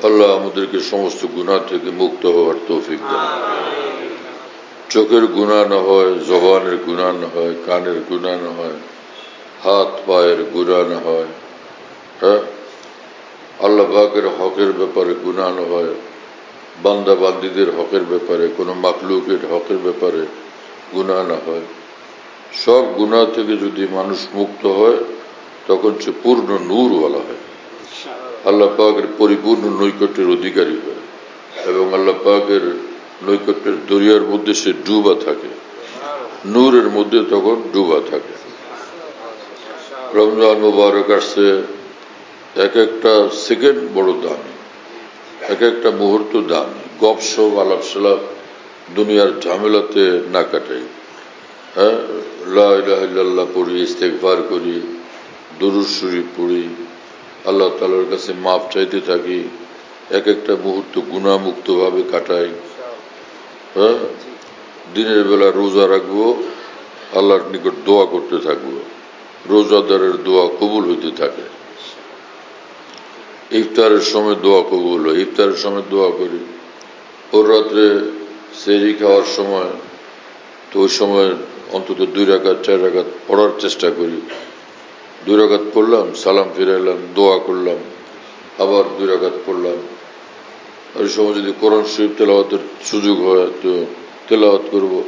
আল্লাহ আমাদেরকে সমস্ত গুনাহ থেকে মুক্ত হওয়ার তৌফিক দান। চোখের গুনাহ না হয়, জবানের গুনাহ না হয়, কানের গুনাহ না হয়, হাত পায়ের গুনাহ না হয়, হ্যাঁ, আল্লাহ পাকের হকের ব্যাপারে গুনাহ না হয়, বান্দা বান্দীদের হকের ব্যাপারে, কোনো মাখলুকের হকের ব্যাপারে গুনাহ না হয়। সব গুনাহ থেকে যদি মানুষ মুক্ত হয় তখন সে পূর্ণ নূরওয়ালা হয়, আল্লাহ পাকের পরিপূর্ণ নৈকট্যের অধিকারী হয় এবং আল্লাহ পাকের নৈকট্যের দরিয়ার মধ্যে সে ডুবা থাকে, নূরের মধ্যে তখন ডুবা থাকে। রমজান মুবারক আসছে, এক একটা সেকেন্ড বড় দামি, এক একটা মুহূর্ত দামি। গপসপ আলাপ সালাপ দুনিয়ার ঝামেলাতে না কাটাই, হ্যাঁ, লা ইলাহা ইল্লাল্লাহ পড়ি, ইস্তেগফার করি, দুরূদ শরীফ পড়ি, আল্লাহ তাআলার কাছে মাপ চাইতে থাকি, এক একটা মুহূর্ত গুনাহমুক্ত ভাবে কাটাই। হ্যাঁ, দিনের বেলা রোজা রাখবো, আল্লাহর নিকট দোয়া করতে থাকবো, রোজাদারের দোয়া কবুল হইতে থাকে। ইফতারের সময় দোয়া কবুল হয়, ইফতারের সময় দোয়া করি। ওর রাত্রে সেহরি খাওয়ার সময় তো ওই সময় অন্তত 2 রাকাত 4 রাকাত পড়ার চেষ্টা করি। 2 রাকাত পড়লাম, সালাম ফিরাইলাম, দোয়া করলাম, আবার 2 রাকাত পড়লাম। ওই সময় যদি কোরআন শরীফ তেলাওয়াতের সুযোগ হয় তো তেলাওয়াত করবো।